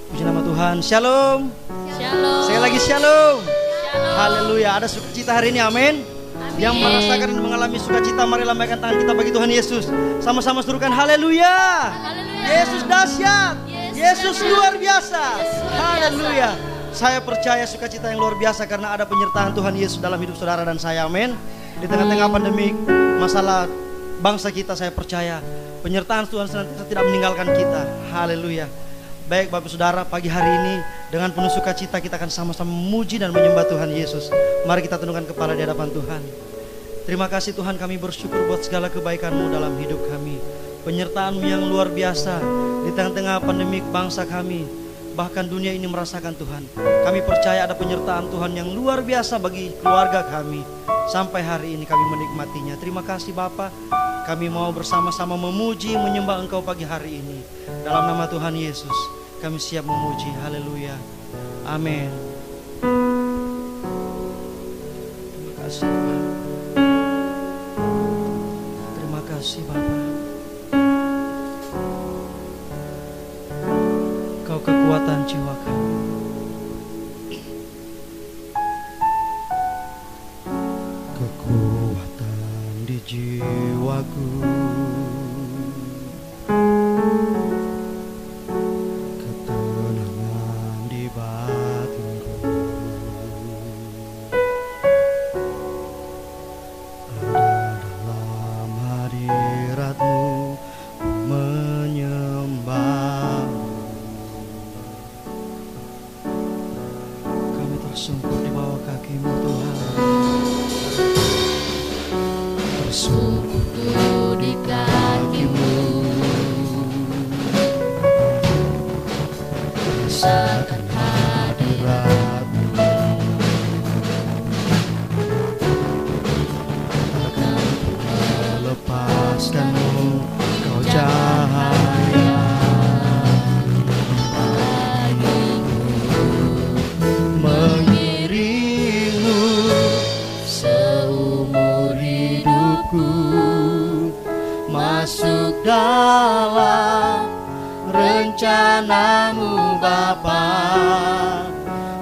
Puji nama Tuhan. Shalom. Shalom. Sekali lagi shalom. Shalom. Haleluya. Ada sukacita hari ini, amin. Yang merasakan dan mengalami sukacita, mari lambaikan tangan kita bagi Tuhan Yesus. Sama-sama serukan haleluya. Yesus dahsyat. Yesus luar biasa. Haleluya. Saya percaya sukacita yang luar biasa karena ada penyertaan Tuhan Yesus dalam hidup saudara dan saya, amin. Di tengah-tengah pandemik, masalah bangsa kita, saya percaya penyertaan Tuhan senantiasa tidak meninggalkan kita. Haleluya. Baik Bapak Saudara, pagi hari ini dengan penuh sukacita kita akan sama-sama memuji dan menyembah Tuhan Yesus. Mari kita tundukkan kepala di hadapan Tuhan. Terima kasih Tuhan, kami bersyukur buat segala kebaikan-Mu dalam hidup kami. Penyertaan-Mu yang luar biasa di tengah-tengah pandemik bangsa kami. Bahkan dunia ini merasakan Tuhan. Kami percaya ada penyertaan Tuhan yang luar biasa bagi keluarga kami. Sampai hari ini kami menikmatinya. Terima kasih Bapa. Kami mau bersama-sama memuji, menyembah Engkau pagi hari ini. Dalam nama Tuhan Yesus, kami siap memuji. Haleluya. Amin. Terima kasih Tuhan. Terima kasih Bapa. Kau kekuatan jiwa kami. Kekuatan di jiwaku, ketenangan di batinku, ada dalam hadirat-Mu menyembah. Kami tersungkur di bawah kaki-Mu Tuhan. Tersungkur di kaki-Mu, rasakan hadirat-Mu, Takkan melepaskan-Mu, Kau cahaya mengiring-Mu seumur hidupku, masuk dalam rencana-Mu Bapa.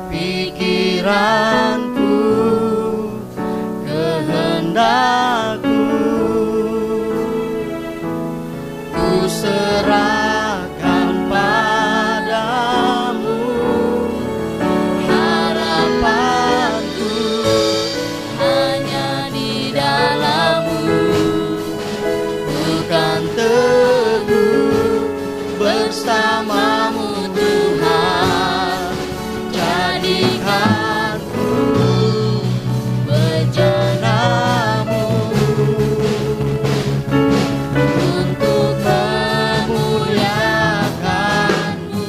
Pikiranku, kehendakku, ku serahkan padamu. harapanku hanya di dalam-Mu. Bukan teguh bersama-Mu Tuhan. Jadikanku bejana-Mu untuk memuliakan-Mu.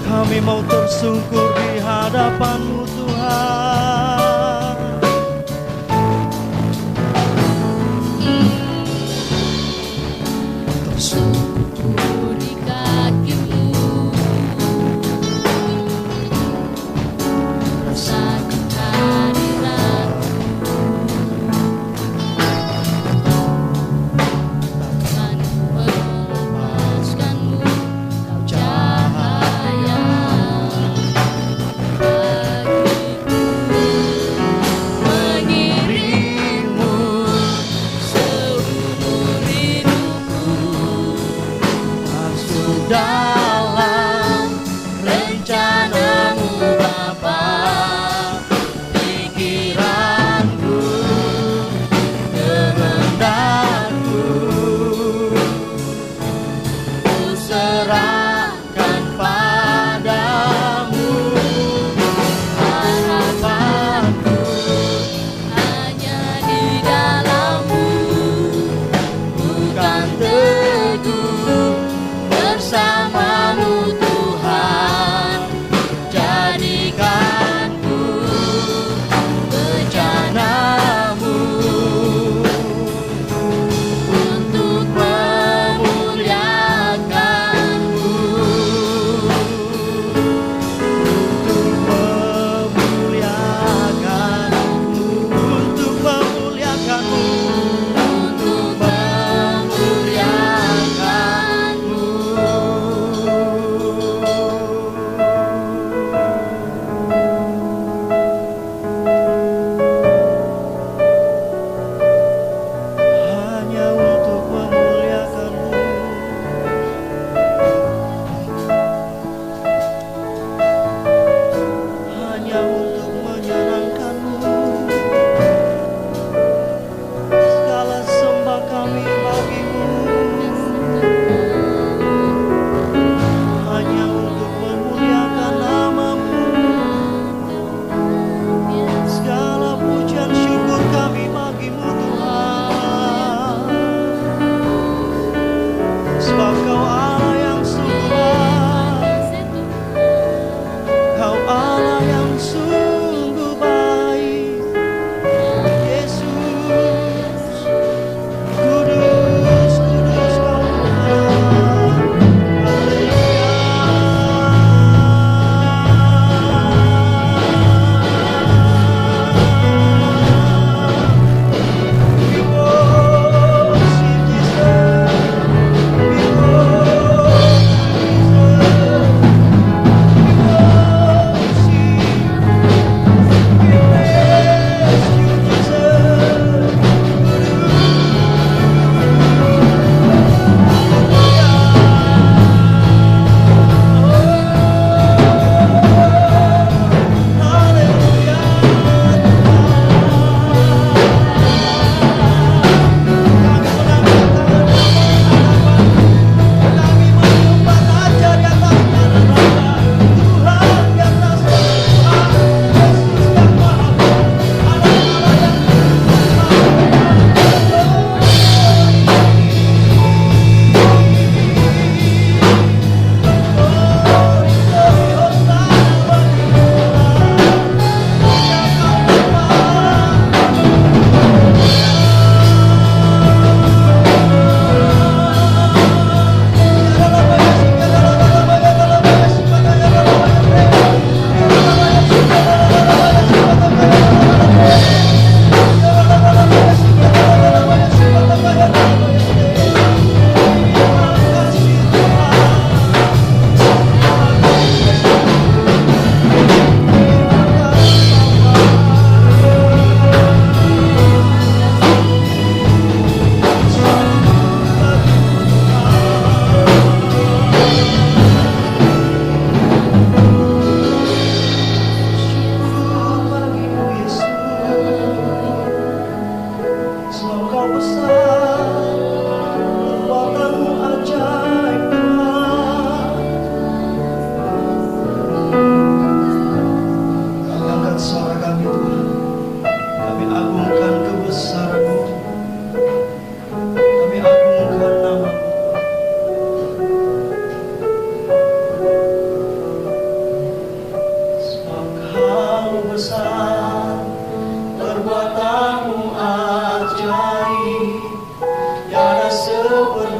Kami mau tersungkur di hadapan-Mu Tuhan. Tersungkur Di kaki-Mu, rasakan hadirat-Mu, takkan melepaskan-Mu, Kau cahaya bagiku, mengiring-Mu seumur hidupku,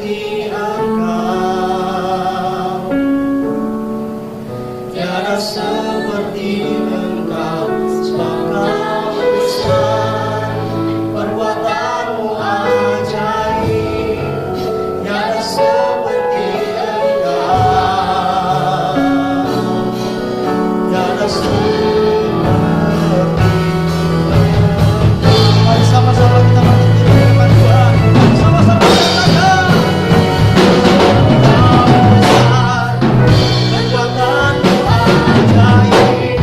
seperti Engkau, tiada seperti Engkau, sebab Engkau besar, perbuatanmu ajaib, tiada seperti Engkau, tiada seperti Engkau. Mari sama-sama kita bangkit di hadapan Tuhan. Sama-sama katakan, kekuatanmu ajaib,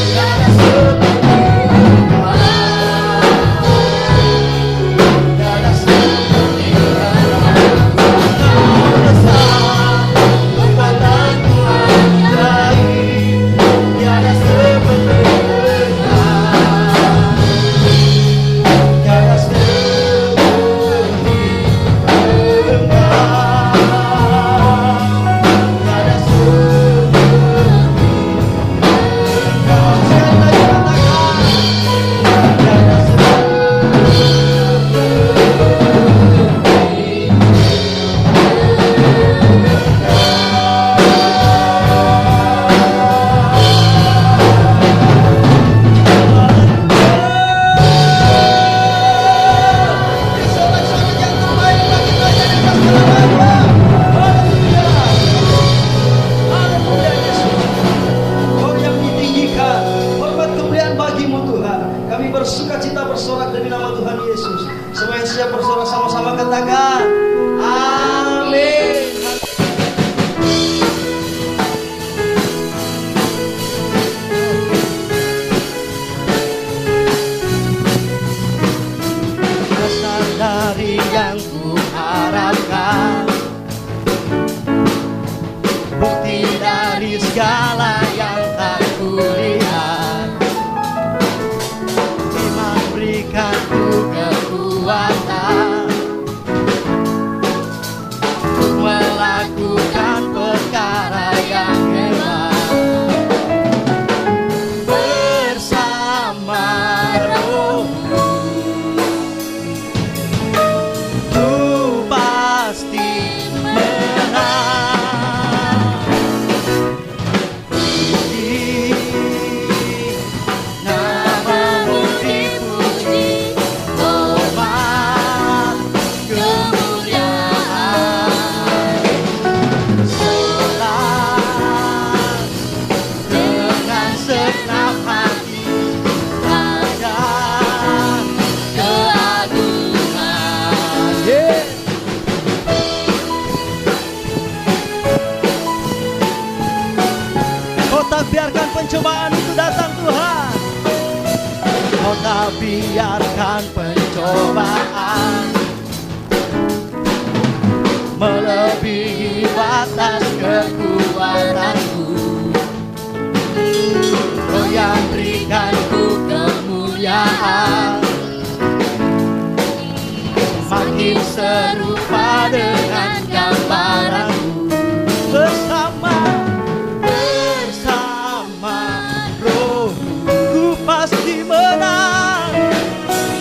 tiada seperti Engkau, tiada seperti Engkau. Engkau besar, kekuatanmu ajaib, tiada seperti Engkau, tiada seperti bersukacita bersorak demi nama Tuhan Yesus. Semua yang siap bersorak sama-sama katakan amin. Asal dari yang ku harapkan, bukti dari segala yang tak kulihat, berikan ku kekuatan untuk melakukan perkara yang hebat bersama Roh-Mu. Ku pasti menang. Namamu dipuji, hormat, kemuliaan, selalu dengan segenap hati, raja keagungan. Kau tak biarkan pencobaan itu datang, Tuhan. Kau tak biarkan pencobaan melebihi batas kekuatanku. Kau yang berikan ku kemuliaan, makin serupa dengan gambaranmu. Bersama Roh-Mu ku pasti menang,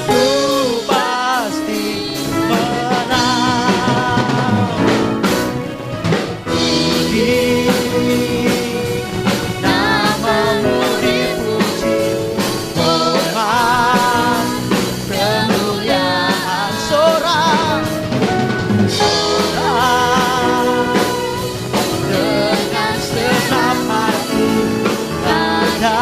ku pasti menang. Namamu dipuji, hormat, kemuliaan, sorak dengan segenap hati, raja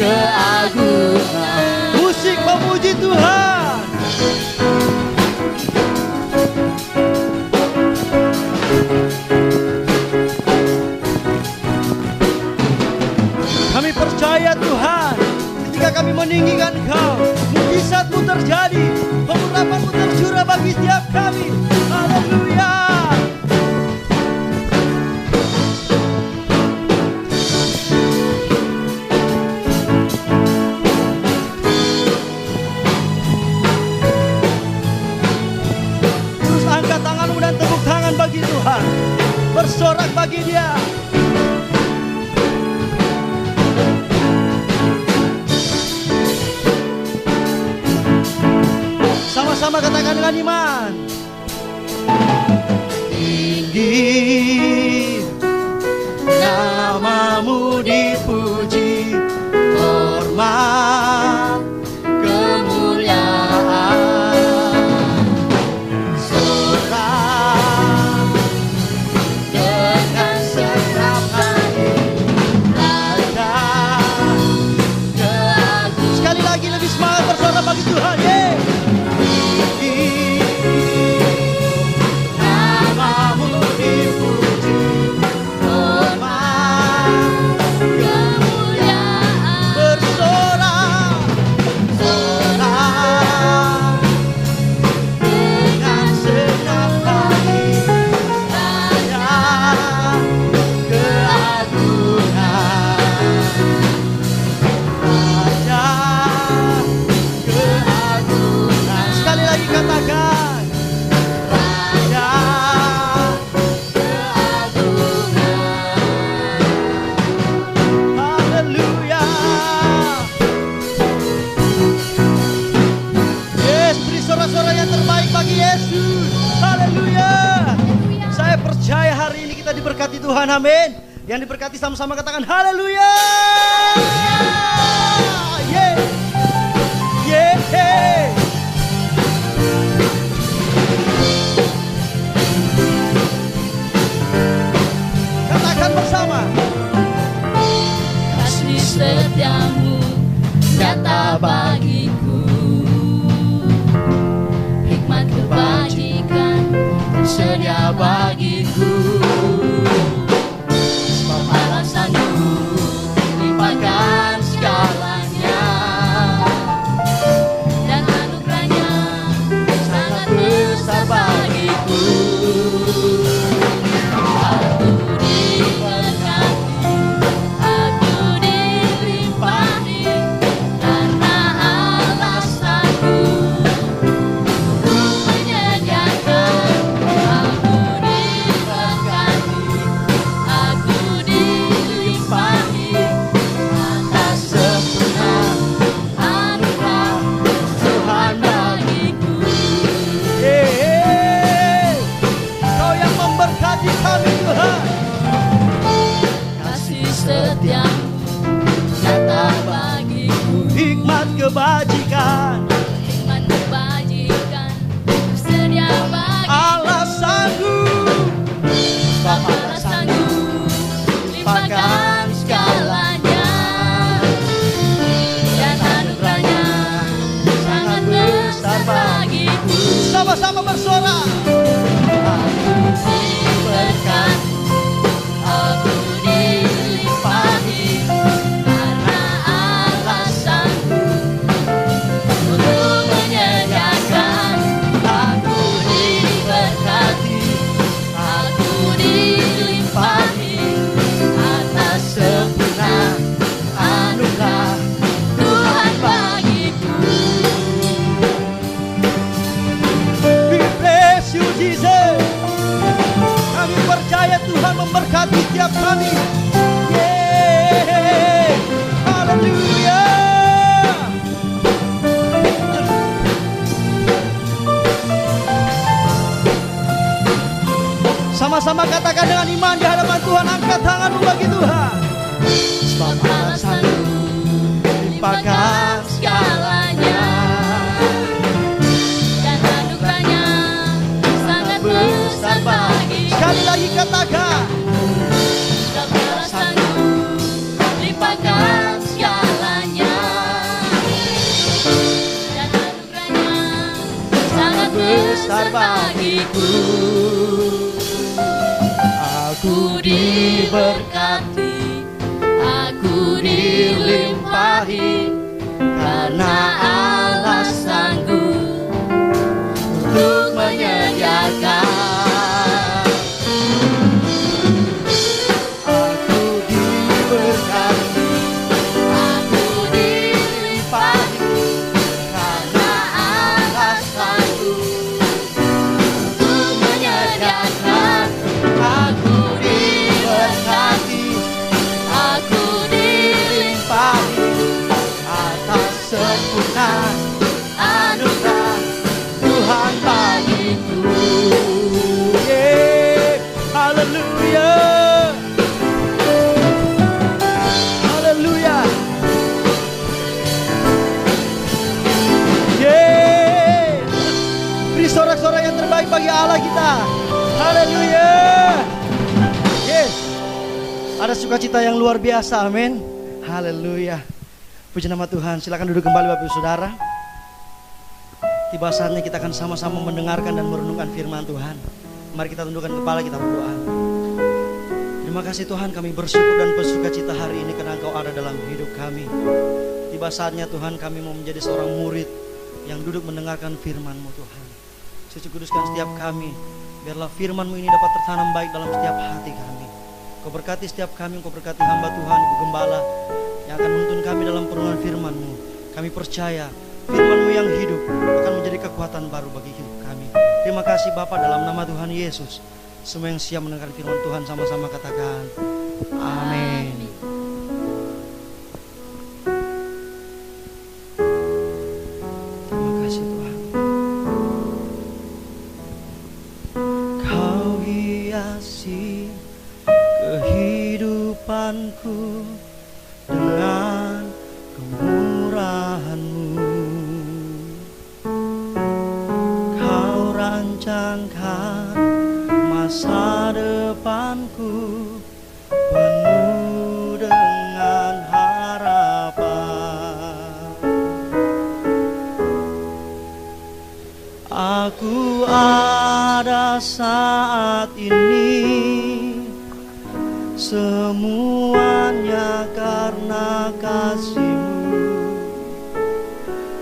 keagungan. Musik memuji Tuhan. Kami percaya Tuhan, ketika kami meninggikan Engkau, mukjizat-Mu terjadi, pengurapan-Mu tercurah bagi setiap kami. Haleluya. Terus angkat tanganmu dan tepuk tangan bagi Tuhan, bersorak bagi Dia. Sama-sama katakan dengan iman. puji, namamu dipuji, hormat kemuliaan. Sorak dengan senang hati, Raja keagungan. Sekali lagi lebih semangat bersorak bagi Tuhan, yeah. Namamu dipuji, hormat kemuliaan. Bersorak, sorak dengan senang hati, Raja keagungan, Raja keagungan. Sekali lagi katakan, Raja keagungan. Haleluya. Yes, beri sorak-sorak yang terbaik bagi Yesus. Haleluya. Saya percaya hari ini kita diberkati Tuhan, amin. Yang diberkati sama-sama katakan haleluya. Yeah. Yeah. Katakan bersama. Kasih setiamu nyata bagiku, hikmat kebajikan tersedia bagiku. Sebab Allah sanggup limpahkan segalanya, dan anugerahnya sangat besar bagiku. Aku diberkati, aku dilimpahi, karena Allah sanggup untuk menyediakan. Aku diberkati, aku dilimpahi, atas sempurna anugerah Tuhan bagiku. Kau yang memberkati kami Tuhan. Kasih setiamu nyata bagiku, Hikmat kebajikan hikmat kebajikan tersedia bagiku. Allah sanggup, Sebab Allah sanggup limpahkan segalanya, dan anugerahnya sangat besar bagiku. sama-sama bersorak. Aku diberkati, aku dilimpahi, karena Allah sanggup untuk menyediakan. Aku diberkati, aku dilimpahi, atas sempurna anugerah Tuhan bagiku. We bless you Jesus. Kami percaya Tuhan memberkati tiap kami. Yeay. Haleluya. Sama-sama katakan dengan iman di hadapan Tuhan. Angkat tanganmu bagi Tuhan. Sebab Allah sanggup limpahkan segalanya, dan anugerahnya sangat besar bagiku. Sekali lagi katakan. Sebab Allah sanggup limpahkan segalanya, dan anugerahnya sangat besar bagiku. Aku diberkati, aku dilimpahi, karena Allah sanggup untuk menyediakan. Aku diberkati, Aku dilimpahi, karena Allah sanggup untuk menyediakan. aku diberkati, Aku dilimpahi, atas sempurna Haleluya. Yes. Ada sukacita yang luar biasa, amin. Haleluya. Puji nama Tuhan. Silakan duduk kembali Bapak Ibu Saudara. Tiba saatnya kita akan sama-sama mendengarkan dan merenungkan firman Tuhan. Mari kita tundukkan kepala, kita berdoa. Terima kasih Tuhan, kami bersyukur dan bersukacita hari ini karena Engkau ada dalam hidup kami. Tiba saatnya Tuhan, kami mau menjadi seorang murid yang duduk mendengarkan firman-Mu Tuhan. Suci kuduskan setiap kami, biarlah firman-Mu ini dapat tertanam baik dalam setiap hati kami. Kau berkati setiap kami, Kau berkati hamba Tuhan, Ibu Gembala yang akan menuntun kami dalam perenungan firman-Mu. Kami percaya firman-Mu yang hidup akan menjadi kekuatan baru bagi hidup kami. Terima kasih Bapa, dalam nama Tuhan Yesus. Semua yang siap mendengar firman Tuhan sama-sama katakan amin. Terima kasih Tuhan. Kau hiasi kehidupanku dengan kemurahan-Mu. Kau rancangkan masa depanku penuh dengan harapan. Aku ada saat ini, semuanya karena kasih-Mu.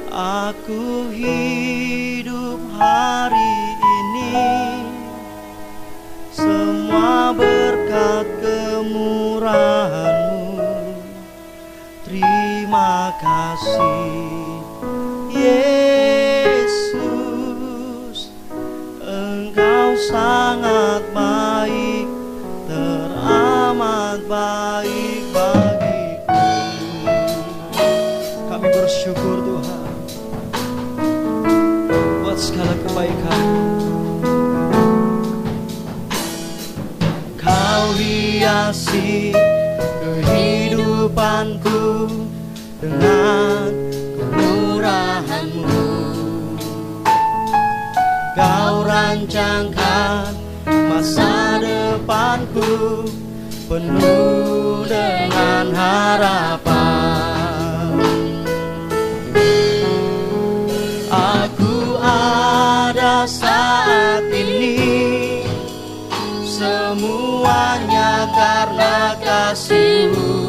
Aku hidup hari ini, semua berkat kemurahan-Mu. Terima kasih Yesus, Engkau sangat baik, teramat baik bagiku. Kami bersyukur Tuhan buat segala kebaikan. Kau hiasi kehidupanku dengan kemurahan-Mu. Kau rancangkan masa depanku penuh dengan harapan. Aku ada saat ini, semuanya karena kasih-Mu.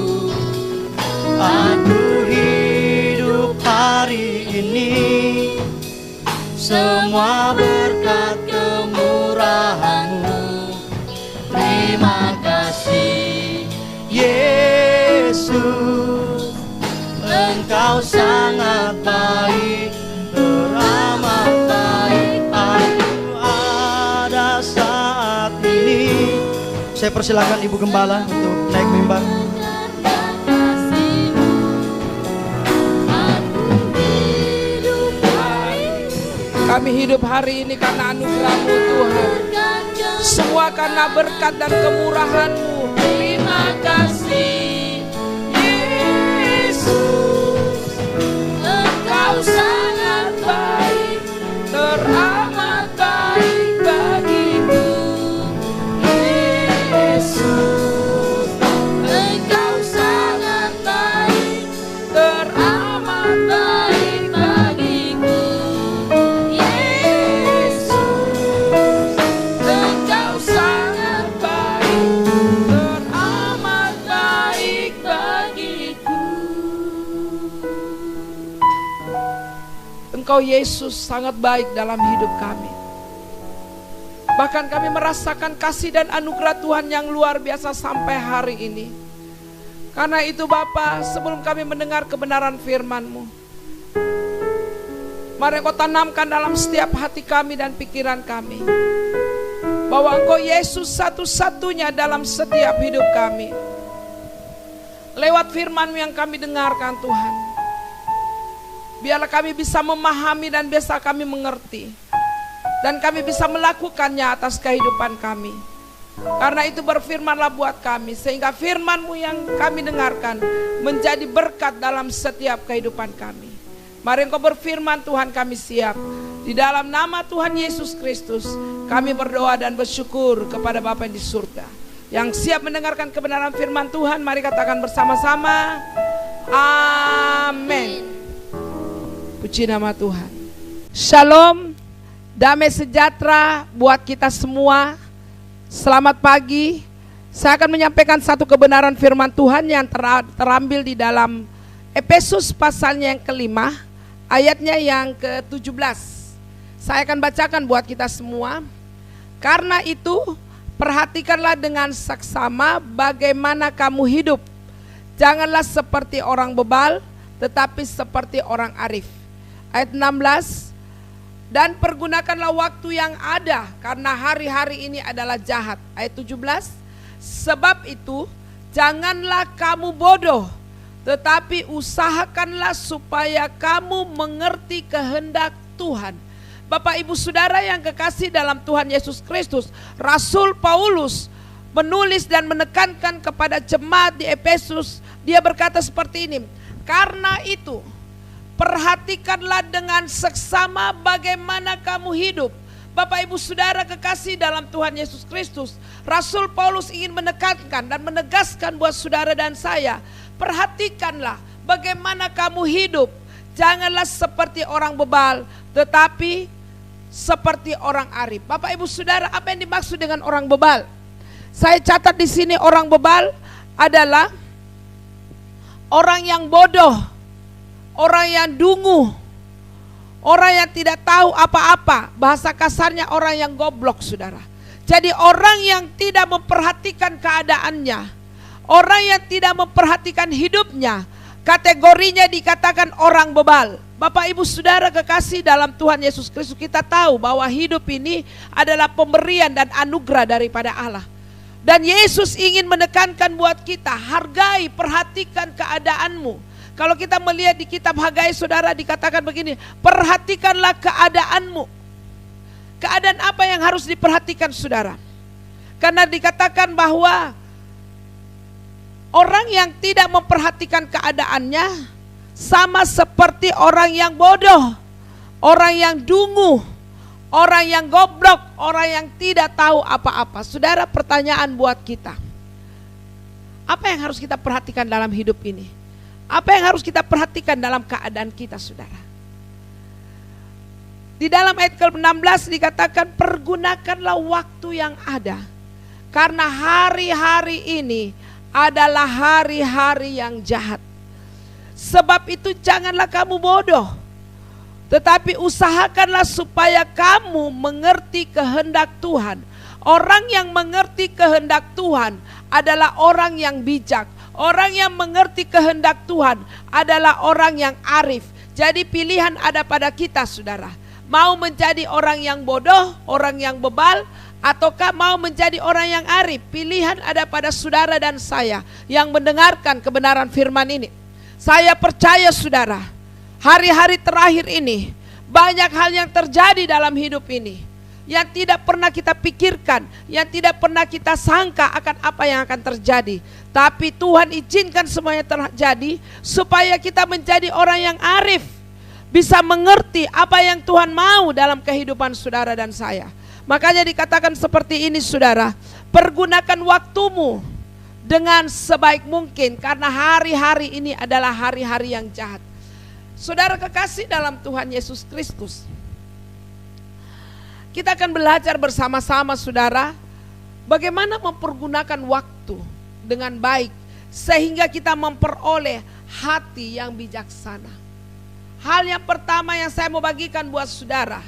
Aku hidup hari ini, semua berkat kemurahan-Mu. Terima kasih Yesus, Engkau sangat baik, teramat baik. Aku ada saat ini. Saya persilakan Ibu Gembala untuk naik mimbar. Kami hidup hari ini karena anugerah-Mu Tuhan. Semua karena berkat dan kemurahan-Mu. Terima kasih Yesus, Engkau sangat baik, teramat baik bagiku. Yesus, Engkau sangat baik, teramat baik bagiku. Yesus, Engkau sangat baik, teramat baik bagiku. Engkau Yesus sangat baik dalam hidup kami. Bahkan kami merasakan kasih dan anugerah Tuhan yang luar biasa sampai hari ini. Karena itu Bapa, sebelum kami mendengar kebenaran firman-Mu, mari Engkau tanamkan dalam setiap hati kami dan pikiran kami, bahwa Engkau Yesus satu-satunya dalam setiap hidup kami. Lewat firman-Mu yang kami dengarkan Tuhan, biarlah kami bisa memahami dan bisa kami mengerti, dan kami bisa melakukannya atas kehidupan kami. Karena itu berfirmanlah buat kami, sehingga firman-Mu yang kami dengarkan menjadi berkat dalam setiap kehidupan kami. Mari Engkau berfirman Tuhan, kami siap. Di dalam nama Tuhan Yesus Kristus kami berdoa dan bersyukur kepada Bapa yang di surga, yang siap mendengarkan kebenaran firman Tuhan. Mari katakan bersama-sama, amin. Puji nama Tuhan. Shalom, damai sejahtera buat kita semua. Selamat pagi. Saya akan menyampaikan satu kebenaran firman Tuhan yang terambil di dalam Efesus pasalnya yang kelima, ayatnya yang ke-17. Saya akan bacakan buat kita semua. Karena itu, perhatikanlah dengan saksama bagaimana kamu hidup. Janganlah seperti orang bebal, tetapi seperti orang arif. Ayat 16, dan pergunakanlah waktu yang ada, karena hari-hari ini adalah jahat. Ayat 17, sebab itu janganlah kamu bodoh, tetapi usahakanlah supaya kamu mengerti kehendak Tuhan. Bapak Ibu Saudara yang kekasih dalam Tuhan Yesus Kristus, Rasul Paulus menulis dan menekankan kepada jemaat di Efesus. Dia berkata seperti ini, karena itu perhatikanlah dengan seksama bagaimana kamu hidup. Bapak Ibu Saudara kekasih dalam Tuhan Yesus Kristus, Rasul Paulus ingin menekankan dan menegaskan buat saudara dan saya, perhatikanlah bagaimana kamu hidup. Janganlah seperti orang bebal, tetapi seperti orang arif. Bapak Ibu Saudara, apa yang dimaksud dengan orang bebal? Saya catat di sini, orang bebal adalah orang yang bodoh, orang yang dungu, orang yang tidak tahu apa-apa. Bahasa kasarnya orang yang goblok, saudara. Jadi orang yang tidak memperhatikan keadaannya, orang yang tidak memperhatikan hidupnya, kategorinya dikatakan orang bebal. Bapak Ibu Saudara kekasih dalam Tuhan Yesus Kristus, kita tahu bahwa hidup ini adalah pemberian dan anugerah daripada Allah. Dan Yesus ingin menekankan buat kita, hargai, perhatikan keadaanmu. Kalau kita melihat di kitab Hagai, saudara, dikatakan begini, perhatikanlah keadaanmu. Keadaan apa yang harus diperhatikan, saudara? Karena dikatakan bahwa orang yang tidak memperhatikan keadaannya sama seperti orang yang bodoh, orang yang dungu, orang yang goblok, orang yang tidak tahu apa-apa. Saudara, pertanyaan buat kita, apa yang harus kita perhatikan dalam hidup ini? Apa yang harus kita perhatikan dalam keadaan kita, saudara? Di dalam ayat ke-16 dikatakan, pergunakanlah waktu yang ada, karena hari-hari ini adalah hari-hari yang jahat. Sebab itu janganlah kamu bodoh, tetapi usahakanlah supaya kamu mengerti kehendak Tuhan. Orang yang mengerti kehendak Tuhan adalah orang yang bijak. Orang yang mengerti kehendak Tuhan adalah orang yang arif. Jadi pilihan ada pada kita, saudara. Mau menjadi orang yang bodoh, orang yang bebal, ataukah mau menjadi orang yang arif? Pilihan ada pada saudara dan saya yang mendengarkan kebenaran firman ini. Saya percaya, saudara, hari-hari terakhir ini banyak hal yang terjadi dalam hidup ini yang tidak pernah kita pikirkan, yang tidak pernah kita sangka akan apa yang akan terjadi. Tapi Tuhan izinkan semuanya terjadi supaya kita menjadi orang yang arif, bisa mengerti apa yang Tuhan mau dalam kehidupan saudara dan saya. Makanya dikatakan seperti ini, saudara, pergunakan waktumu dengan sebaik mungkin, karena hari-hari ini adalah hari-hari yang jahat. Saudara kekasih dalam Tuhan Yesus Kristus, kita akan belajar bersama-sama, saudara, bagaimana mempergunakan waktu dengan baik sehingga kita memperoleh hati yang bijaksana. Hal yang pertama yang saya mau bagikan buat saudara,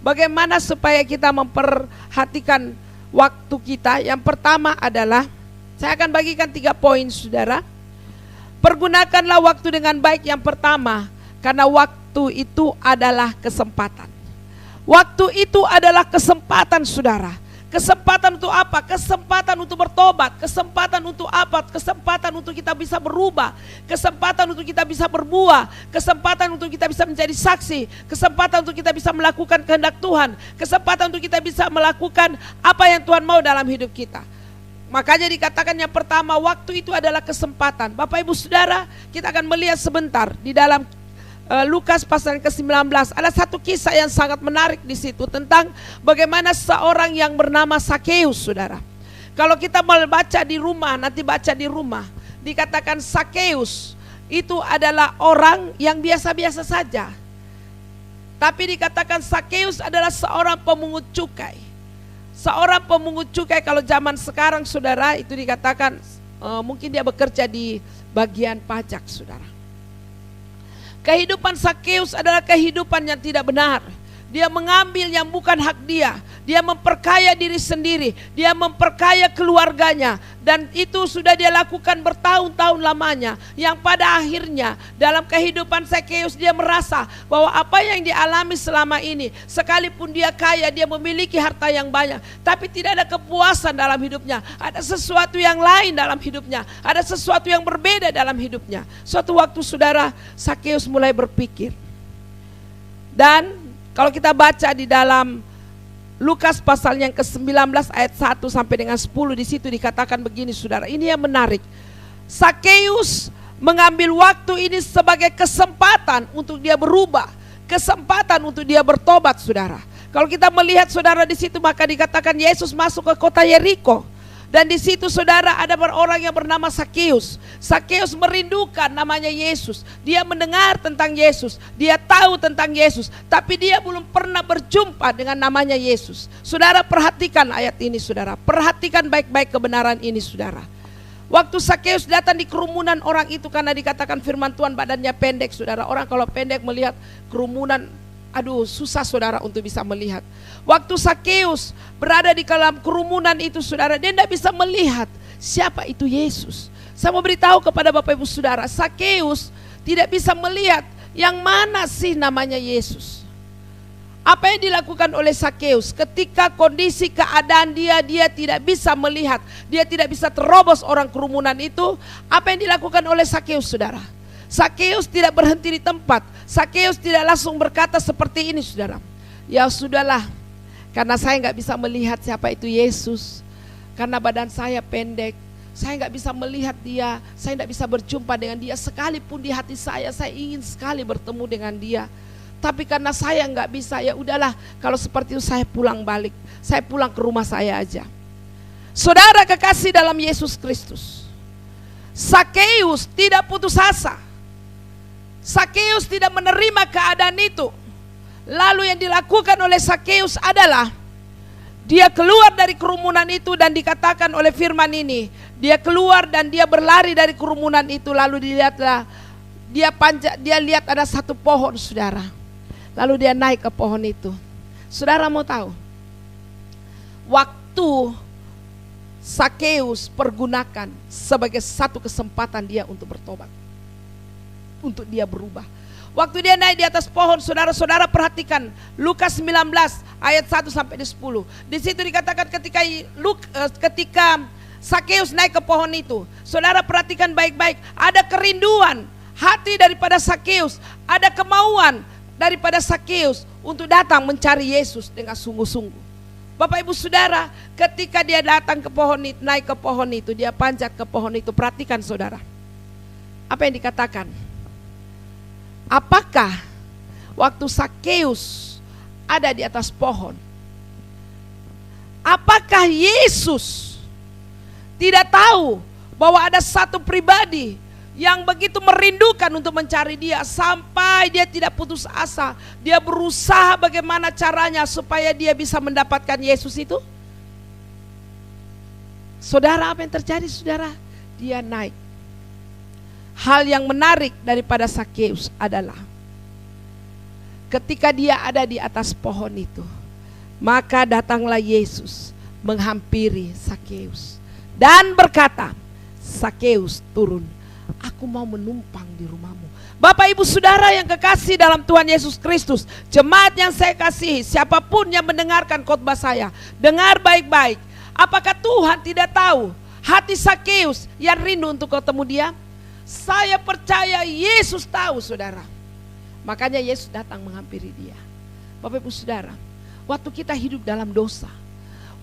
bagaimana supaya kita memperhatikan waktu kita. Yang pertama adalah, saya akan bagikan 3 poin, saudara. Pergunakanlah waktu dengan baik yang pertama, karena waktu itu adalah kesempatan. Waktu itu adalah kesempatan, saudara. Kesempatan untuk apa? Kesempatan untuk bertobat. Kesempatan untuk apa? Kesempatan untuk kita bisa berubah. Kesempatan untuk kita bisa berbuah. Kesempatan untuk kita bisa menjadi saksi. Kesempatan untuk kita bisa melakukan kehendak Tuhan. Kesempatan untuk kita bisa melakukan apa yang Tuhan mau dalam hidup kita. Makanya dikatakan yang pertama, waktu itu adalah kesempatan. Bapak Ibu Saudara, kita akan melihat sebentar di dalam Lukas pasal ke-19, ada satu kisah yang sangat menarik di situ tentang bagaimana seorang yang bernama Sakeus, saudara. Kalau kita mau baca di rumah, nanti baca di rumah, dikatakan Sakeus itu adalah orang yang biasa-biasa saja. Tapi dikatakan Sakeus adalah seorang pemungut cukai. Seorang pemungut cukai kalau zaman sekarang, saudara, itu dikatakan mungkin dia bekerja di bagian pajak, saudara. Kehidupan Sakeus adalah kehidupan yang tidak benar. Dia mengambil yang bukan hak dia. Dia memperkaya diri sendiri. Dia memperkaya keluarganya. Dan itu sudah dia lakukan bertahun-tahun lamanya. Yang pada akhirnya dalam kehidupan Sakeus dia merasa bahwa apa yang dialami selama ini, sekalipun dia kaya, dia memiliki harta yang banyak, tapi tidak ada kepuasan dalam hidupnya. Ada sesuatu yang lain dalam hidupnya. Ada sesuatu yang berbeda dalam hidupnya. Suatu waktu, saudara, Sakeus mulai berpikir. Dan kalau kita baca di dalam Lukas pasal yang ke-19 ayat 1 sampai dengan 10, di situ dikatakan begini, saudara. Ini yang menarik. Sakeus mengambil waktu ini sebagai kesempatan untuk dia berubah, kesempatan untuk dia bertobat, saudara. Kalau kita melihat, saudara, di situ maka dikatakan Yesus masuk ke kota Yeriko. Dan di situ, saudara, ada orang yang bernama Sakeus. Sakeus merindukan namanya Yesus. Dia mendengar tentang Yesus. Dia tahu tentang Yesus. Tapi dia belum pernah berjumpa dengan namanya Yesus. Saudara, perhatikan ayat ini, saudara. Perhatikan baik-baik kebenaran ini, saudara. Waktu Sakeus datang di kerumunan orang itu, karena dikatakan firman Tuhan badannya pendek, saudara. Orang kalau pendek melihat kerumunan, aduh, susah, saudara, untuk bisa melihat. Waktu Sakeus berada di dalam kerumunan itu, saudara, dia tidak bisa melihat siapa itu Yesus. Saya mau beritahu kepada Bapak Ibu Saudara, Sakeus tidak bisa melihat yang mana sih namanya Yesus. Apa yang dilakukan oleh Sakeus ketika kondisi keadaan dia tidak bisa melihat, dia tidak bisa terobos orang kerumunan itu. Apa yang dilakukan oleh Sakeus, saudara? Sakeus tidak berhenti di tempat. Sakeus tidak langsung berkata seperti ini, saudara. Ya sudahlah, karena saya nggak bisa melihat siapa itu Yesus, karena badan saya pendek, saya nggak bisa melihat dia, saya nggak bisa berjumpa dengan dia. Sekalipun di hati saya ingin sekali bertemu dengan dia, tapi karena saya nggak bisa, ya udahlah, kalau seperti itu saya pulang balik, saya pulang ke rumah saya aja. Saudara kekasih dalam Yesus Kristus, Sakeus tidak putus asa. Sakeus tidak menerima keadaan itu. Lalu yang dilakukan oleh Sakeus adalah dia keluar dari kerumunan itu, dan dikatakan oleh firman ini, dia keluar dan dia berlari dari kerumunan itu. Lalu dilihatlah, dia lihat ada satu pohon, saudara. Lalu dia naik ke pohon itu. Saudara mau tahu, waktu Sakeus pergunakan sebagai satu kesempatan dia untuk bertobat, untuk dia berubah. Waktu dia naik di atas pohon, saudara-saudara perhatikan Lukas 19 ayat 1 sampai 10. Di situ dikatakan ketika Sakeus naik ke pohon itu, saudara perhatikan baik-baik, ada kerinduan hati daripada Sakeus, ada kemauan daripada Sakeus untuk datang mencari Yesus dengan sungguh-sungguh. Bapak Ibu Saudara, ketika dia datang ke pohon itu, naik ke pohon itu, dia panjat ke pohon itu, perhatikan saudara, apa yang dikatakan? Apakah waktu Sakeus ada di atas pohon, apakah Yesus tidak tahu bahwa ada satu pribadi yang begitu merindukan untuk mencari dia, sampai dia tidak putus asa, dia berusaha bagaimana caranya supaya dia bisa mendapatkan Yesus itu? Saudara, apa yang terjadi, saudara? Dia naik. Hal yang menarik daripada Sakeus adalah ketika dia ada di atas pohon itu, maka datanglah Yesus menghampiri Sakeus dan berkata, Sakeus turun, aku mau menumpang di rumahmu. Bapak Ibu Saudara yang kekasih dalam Tuhan Yesus Kristus, jemaat yang saya kasihi, siapapun yang mendengarkan khotbah saya, dengar baik-baik. Apakah Tuhan tidak tahu hati Sakeus yang rindu untuk ketemu dia? Saya percaya Yesus tahu, saudara. Makanya Yesus datang menghampiri dia. Bapak Ibu Saudara, waktu kita hidup dalam dosa,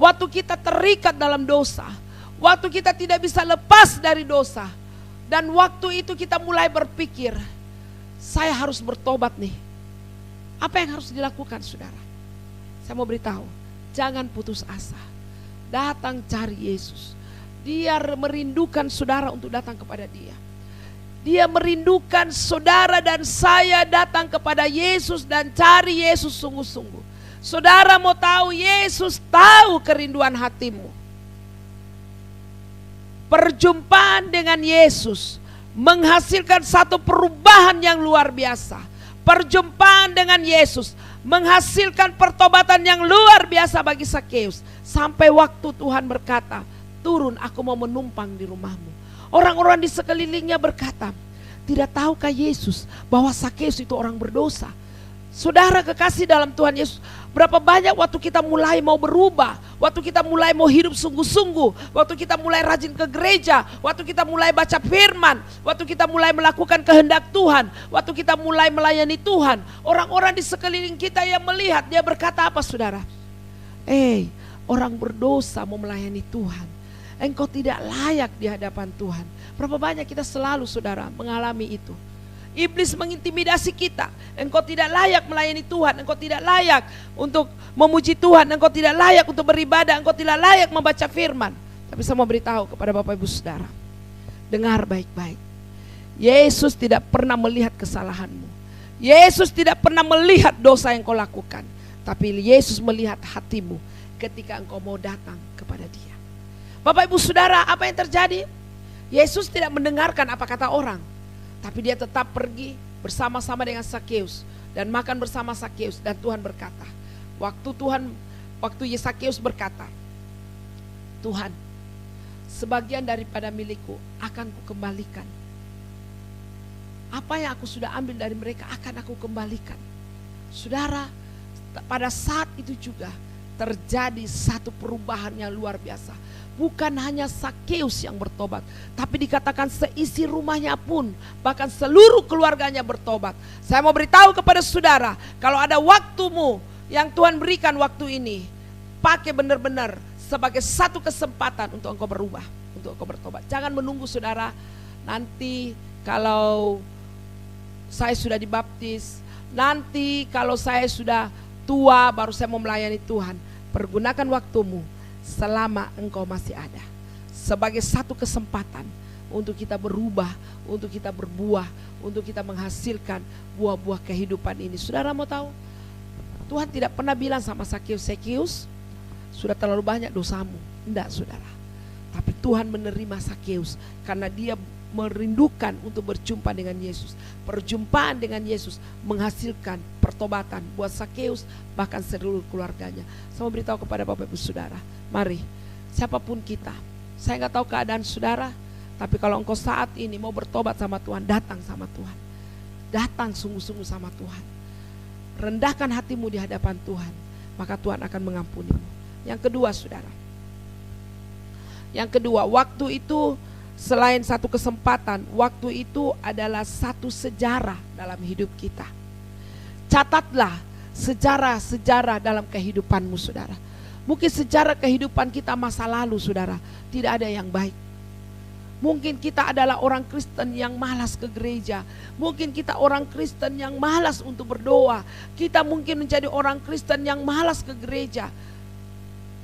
waktu kita terikat dalam dosa, waktu kita tidak bisa lepas dari dosa, dan waktu itu kita mulai berpikir, saya harus bertobat nih. Apa yang harus dilakukan saudara? Saya mau beritahu, jangan putus asa. Datang cari Yesus. Dia merindukan saudara untuk datang kepada dia. Dia merindukan saudara dan saya datang kepada Yesus dan cari Yesus sungguh-sungguh. Saudara mau tahu, Yesus tahu kerinduan hatimu. Perjumpaan dengan Yesus menghasilkan satu perubahan yang luar biasa. Perjumpaan dengan Yesus menghasilkan pertobatan yang luar biasa bagi Sakeus. Sampai waktu Tuhan berkata, turun, aku mau menumpang di rumahmu. Orang-orang di sekelilingnya berkata, tidak tahukah Yesus bahwa Sakeus itu orang berdosa? Saudara kekasih dalam Tuhan Yesus, berapa banyak waktu kita mulai mau berubah, waktu kita mulai mau hidup sungguh-sungguh, waktu kita mulai rajin ke gereja, waktu kita mulai baca firman, waktu kita mulai melakukan kehendak Tuhan, waktu kita mulai melayani Tuhan, orang-orang di sekeliling kita yang melihat, dia berkata apa saudara? Orang berdosa mau melayani Tuhan, engkau tidak layak di hadapan Tuhan. Berapa banyak kita selalu saudara mengalami itu. Iblis mengintimidasi kita. Engkau tidak layak melayani Tuhan. Engkau tidak layak untuk memuji Tuhan. Engkau tidak layak untuk beribadah. Engkau tidak layak membaca firman. Tapi saya mau beritahu kepada Bapak Ibu Saudara, dengar baik-baik. Yesus tidak pernah melihat kesalahanmu. Yesus tidak pernah melihat dosa yang kau lakukan. Tapi Yesus melihat hatimu ketika engkau mau datang kepada Dia. Bapak Ibu Saudara, apa yang terjadi? Yesus tidak mendengarkan apa kata orang. Tapi dia tetap pergi bersama-sama dengan Sakeus dan makan bersama Sakeus, dan Tuhan berkata, waktu Sakeus berkata, Tuhan, sebagian daripada milikku akan kukembalikan. Apa yang aku sudah ambil dari mereka akan aku kembalikan. Saudara, pada saat itu juga terjadi satu perubahan yang luar biasa. Bukan hanya Sakeus yang bertobat, tapi dikatakan seisi rumahnya pun, bahkan seluruh keluarganya bertobat. Saya mau beritahu kepada saudara, kalau ada waktumu yang Tuhan berikan waktu ini, pakai benar-benar sebagai satu kesempatan untuk engkau berubah, untuk engkau bertobat. Jangan menunggu saudara, nanti kalau saya sudah dibaptis, nanti kalau saya sudah tua baru saya mau melayani Tuhan. Pergunakan waktumu selama engkau masih ada, sebagai satu kesempatan untuk kita berubah, untuk kita berbuah, untuk kita menghasilkan buah-buah kehidupan ini. Saudara mau tahu, Tuhan tidak pernah bilang sama Sakeus, Sakeus sudah terlalu banyak dosamu. Enggak saudara. Tapi Tuhan menerima Sakeus karena dia merindukan untuk berjumpa dengan Yesus. Perjumpaan dengan Yesus menghasilkan pertobatan buat Sakeus, bahkan seluruh keluarganya. Saya mau beritahu kepada Bapak Ibu Saudara, mari siapapun kita, saya nggak tahu keadaan saudara, tapi kalau engkau saat ini mau bertobat sama Tuhan, datang sama Tuhan, datang sungguh-sungguh sama Tuhan, rendahkan hatimu di hadapan Tuhan, maka Tuhan akan mengampunimu. Yang kedua saudara, yang kedua, waktu itu selain satu kesempatan, waktu itu adalah satu sejarah dalam hidup kita. Catatlah sejarah-sejarah dalam kehidupanmu saudara. Mungkin sejarah kehidupan kita masa lalu saudara, tidak ada yang baik. Mungkin kita adalah orang Kristen yang malas ke gereja. Mungkin kita orang Kristen yang malas untuk berdoa. Kita mungkin menjadi orang Kristen yang malas ke gereja.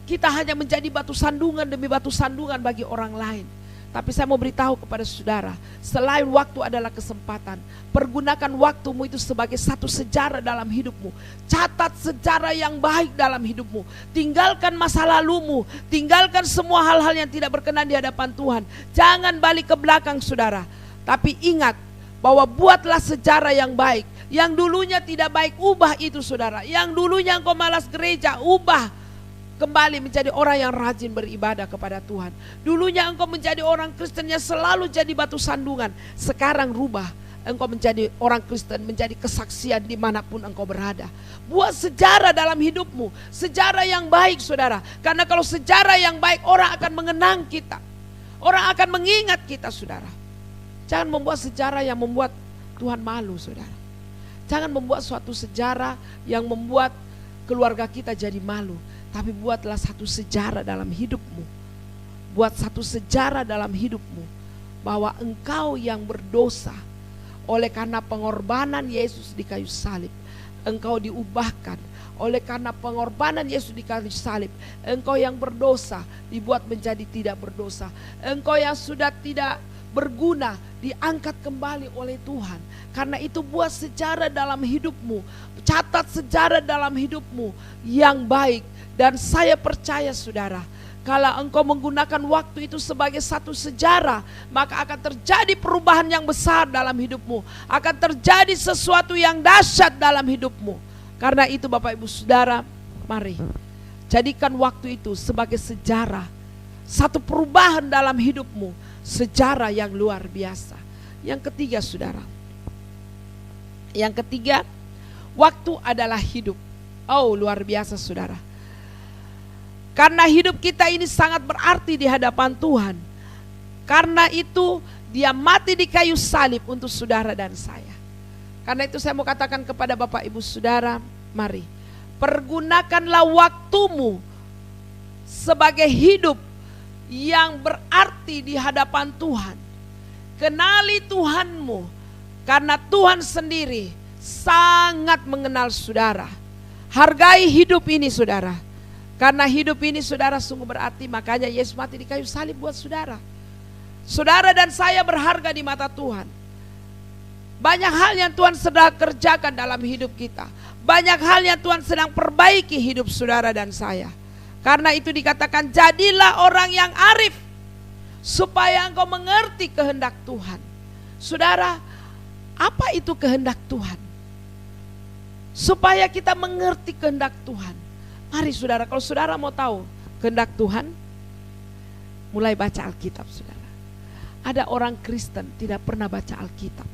Kita hanya menjadi batu sandungan demi batu sandungan bagi orang lain. Tapi saya mau beritahu kepada saudara, selain waktu adalah kesempatan, pergunakan waktumu itu sebagai satu sejarah dalam hidupmu. Catat sejarah yang baik dalam hidupmu. Tinggalkan masa lalumu, tinggalkan semua hal-hal yang tidak berkenan di hadapan Tuhan. Jangan balik ke belakang saudara. Tapi ingat bahwa buatlah sejarah yang baik. Yang dulunya tidak baik, ubah itu saudara. Yang dulunya engkau malas gereja, ubah. Kembali menjadi orang yang rajin beribadah kepada Tuhan. Dulunya engkau menjadi orang Kristen yang selalu jadi batu sandungan. Sekarang rubah, engkau menjadi orang Kristen, menjadi kesaksian dimanapun engkau berada. Buat sejarah dalam hidupmu, sejarah yang baik saudara. Karena kalau sejarah yang baik, orang akan mengenang kita, orang akan mengingat kita saudara. Jangan membuat sejarah yang membuat Tuhan malu saudara. Jangan membuat suatu sejarah yang membuat keluarga kita jadi malu. Tapi buatlah satu sejarah dalam hidupmu. Buat satu sejarah dalam hidupmu bahwa engkau yang berdosa, oleh karena pengorbanan Yesus di kayu salib, engkau diubahkan. Oleh karena pengorbanan Yesus di kayu salib, engkau yang berdosa dibuat menjadi tidak berdosa. Engkau yang sudah tidak berguna diangkat kembali oleh Tuhan. Karena itu buat sejarah dalam hidupmu, catat sejarah dalam hidupmu yang baik. Dan saya percaya saudara, kalau engkau menggunakan waktu itu sebagai satu sejarah, maka akan terjadi perubahan yang besar dalam hidupmu. Akan terjadi sesuatu yang dahsyat dalam hidupmu. Karena itu Bapak Ibu Saudara, mari jadikan waktu itu sebagai sejarah. Satu perubahan dalam hidupmu, sejarah yang luar biasa. Yang ketiga saudara, yang ketiga, waktu adalah hidup. Oh luar biasa saudara. Karena hidup kita ini sangat berarti di hadapan Tuhan. Karena itu dia mati di kayu salib untuk saudara dan saya. Karena itu saya mau katakan kepada Bapak Ibu Saudara, mari pergunakanlah waktumu sebagai hidup yang berarti di hadapan Tuhan. Kenali Tuhanmu, karena Tuhan sendiri sangat mengenal saudara. Hargai hidup ini saudara, karena hidup ini saudara sungguh berarti. Makanya Yesus mati di kayu salib buat saudara. Saudara dan saya berharga di mata Tuhan. Banyak hal yang Tuhan sedang kerjakan dalam hidup kita. Banyak hal yang Tuhan sedang perbaiki hidup saudara dan saya. Karena itu dikatakan jadilah orang yang arif, supaya engkau mengerti kehendak Tuhan. Saudara, apa itu kehendak Tuhan? Supaya kita mengerti kehendak Tuhan. Mari saudara, kalau saudara mau tahu kehendak Tuhan, mulai baca Alkitab saudara. Ada orang Kristen tidak pernah baca Alkitab.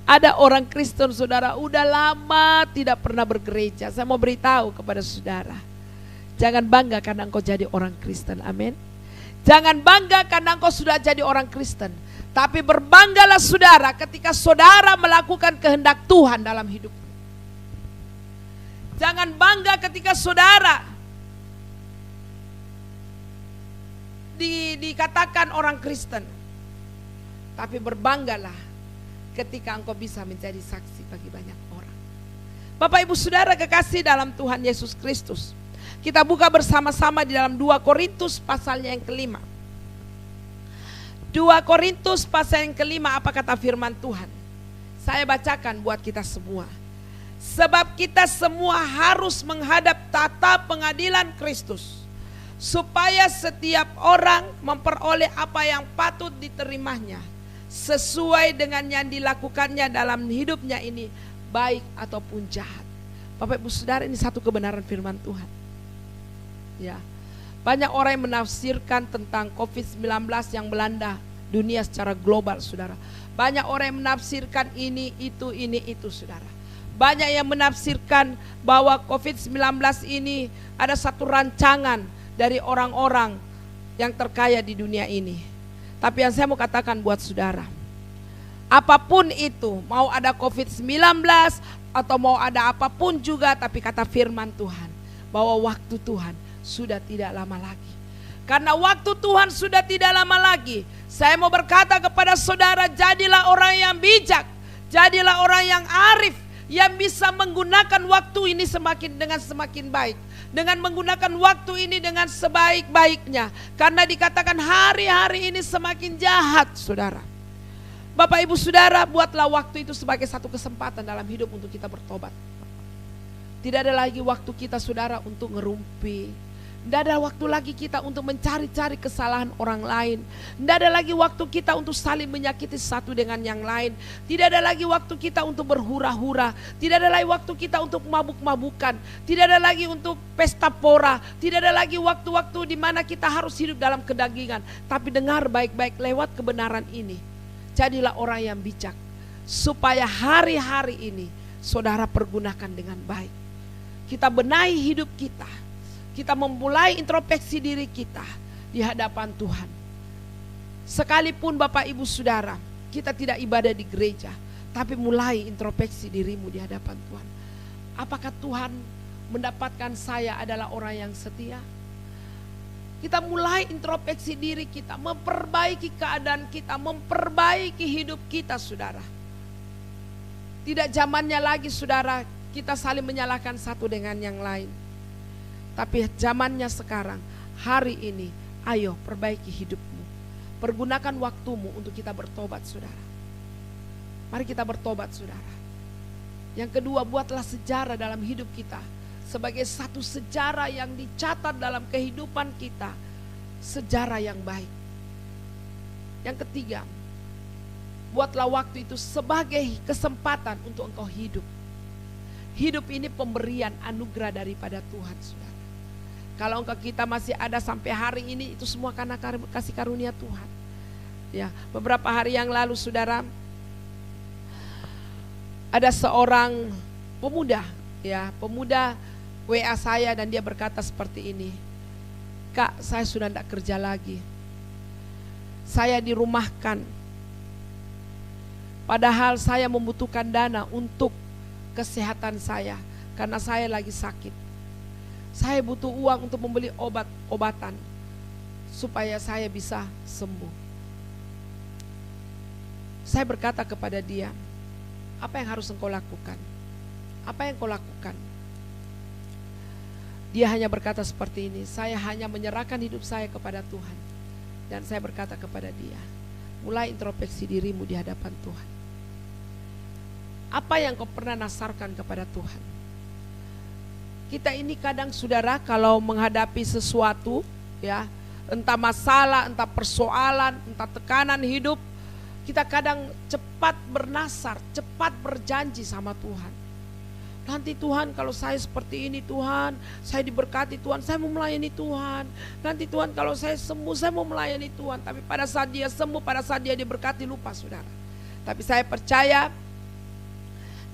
Ada orang Kristen saudara udah lama tidak pernah bergereja. Saya mau beritahu kepada saudara, jangan bangga karena engkau jadi orang Kristen, amin. Jangan bangga karena engkau sudah jadi orang Kristen, tapi berbanggalah saudara ketika saudara melakukan kehendak Tuhan dalam hidup. Jangan bangga ketika saudara dikatakan orang Kristen, tapi berbanggalah ketika engkau bisa menjadi saksi bagi banyak orang. Bapak Ibu Saudara kekasih dalam Tuhan Yesus Kristus, kita buka bersama-sama di dalam 2 Korintus pasalnya yang kelima. 2 Korintus pasal yang kelima, apa kata firman Tuhan? Saya bacakan buat kita semua. Sebab kita semua harus menghadap tata pengadilan Kristus, supaya setiap orang memperoleh apa yang patut diterimanya, sesuai dengan yang dilakukannya dalam hidupnya ini, baik ataupun jahat. Bapak Ibu Saudara, ini satu kebenaran firman Tuhan. Ya, banyak orang yang menafsirkan tentang COVID-19 yang melanda dunia secara global saudara. Banyak orang yang menafsirkan ini itu saudara. Banyak yang menafsirkan bahwa COVID-19 ini ada satu rancangan dari orang-orang yang terkaya di dunia ini. Tapi yang saya mau katakan buat saudara, apapun itu, mau ada COVID-19 atau mau ada apapun juga, tapi kata firman Tuhan bahwa waktu Tuhan sudah tidak lama lagi. Karena waktu Tuhan sudah tidak lama lagi, saya mau berkata kepada saudara, jadilah orang yang bijak, jadilah orang yang arif, yang bisa menggunakan waktu ini semakin baik. Dengan menggunakan waktu ini dengan sebaik-baiknya. Karena dikatakan hari-hari ini semakin jahat saudara. Bapak Ibu Saudara, buatlah waktu itu sebagai satu kesempatan dalam hidup untuk kita bertobat. Tidak ada lagi waktu kita saudara untuk ngerumpi. Tidak ada waktu lagi kita untuk mencari-cari kesalahan orang lain. Tidak ada lagi waktu kita untuk saling menyakiti satu dengan yang lain. Tidak ada lagi waktu kita untuk berhura-hura. Tidak ada lagi waktu kita untuk mabuk-mabukan. Tidak ada lagi untuk pesta pora. Tidak ada lagi waktu-waktu di mana kita harus hidup dalam kedagingan. Tapi dengar baik-baik lewat kebenaran ini. Jadilah orang yang bijak. Supaya hari-hari ini saudara pergunakan dengan baik. Kita benahi hidup kita. Kita memulai introspeksi diri kita di hadapan Tuhan. Sekalipun Bapak Ibu Saudara, kita tidak ibadah di gereja, tapi mulai introspeksi dirimu di hadapan Tuhan. Apakah Tuhan mendapatkan saya adalah orang yang setia? Kita mulai introspeksi diri kita, memperbaiki keadaan kita, memperbaiki hidup kita, saudara. Tidak zamannya lagi, saudara, kita saling menyalahkan satu dengan yang lain. Tapi zamannya sekarang, hari ini, ayo perbaiki hidupmu. Pergunakan waktumu untuk kita bertobat, saudara. Mari kita bertobat, saudara. Yang kedua, buatlah sejarah dalam hidup kita. Sebagai satu sejarah yang dicatat dalam kehidupan kita. Sejarah yang baik. Yang ketiga, buatlah waktu itu sebagai kesempatan untuk engkau hidup. Hidup ini pemberian anugerah daripada Tuhan, saudara. Kalau engkau kita masih ada sampai hari ini, itu semua karena kasih karunia Tuhan. Ya, beberapa hari yang lalu, saudara, ada seorang pemuda, ya, pemuda WA saya dan dia berkata seperti ini, Kak, saya sudah tidak kerja lagi. Saya dirumahkan. Padahal saya membutuhkan dana untuk kesehatan saya karena saya lagi sakit. Saya butuh uang untuk membeli obat-obatan supaya saya bisa sembuh. Saya berkata kepada dia, apa yang harus engkau lakukan? Apa yang kau lakukan? Dia hanya berkata seperti ini, saya hanya menyerahkan hidup saya kepada Tuhan. Dan saya berkata kepada dia, mulai introspeksi dirimu di hadapan Tuhan. Apa yang kau pernah nasarkan kepada Tuhan? Kita ini kadang, saudara, kalau menghadapi sesuatu, ya, entah masalah, entah persoalan, entah tekanan hidup, kita kadang cepat bernasar, cepat berjanji sama Tuhan. Nanti Tuhan kalau saya seperti ini Tuhan, saya diberkati Tuhan, saya mau melayani Tuhan. Nanti Tuhan kalau saya sembuh, saya mau melayani Tuhan. Tapi pada saat dia sembuh, pada saat dia diberkati, lupa, saudara. Tapi saya percaya,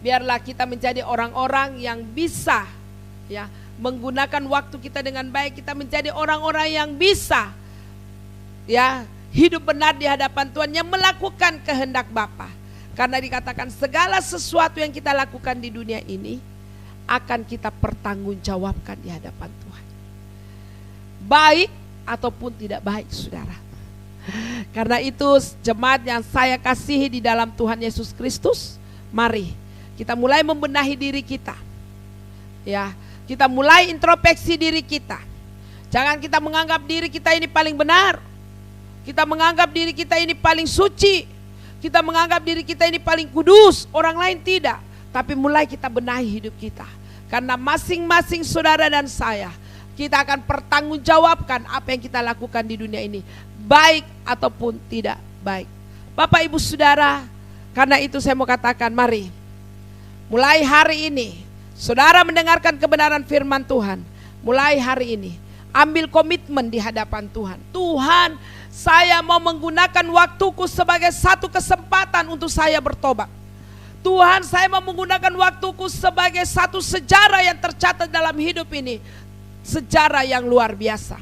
biarlah kita menjadi orang-orang yang bisa, ya, menggunakan waktu kita dengan baik. Kita menjadi orang-orang yang bisa, ya, hidup benar di hadapan Tuhan, yang melakukan kehendak Bapa. Karena dikatakan segala sesuatu yang kita lakukan di dunia ini akan kita pertanggungjawabkan di hadapan Tuhan. Baik ataupun tidak baik, saudara. Karena itu jemaat yang saya kasihi di dalam Tuhan Yesus Kristus, mari kita mulai membenahi diri kita. Ya, kita mulai introspeksi diri kita. Jangan kita menganggap diri kita ini paling benar. Kita menganggap diri kita ini paling suci. Kita menganggap diri kita ini paling kudus, orang lain tidak. Tapi mulai kita benahi hidup kita. Karena masing-masing saudara dan saya, kita akan pertanggungjawabkan apa yang kita lakukan di dunia ini, baik ataupun tidak baik. Bapak Ibu Saudara, karena itu saya mau katakan, mari mulai hari ini, saudara mendengarkan kebenaran firman Tuhan. Mulai hari ini, ambil komitmen di hadapan Tuhan. Tuhan, saya mau menggunakan waktuku sebagai satu kesempatan untuk saya bertobat. Tuhan, saya mau menggunakan waktuku sebagai satu sejarah yang tercatat dalam hidup ini. Sejarah yang luar biasa.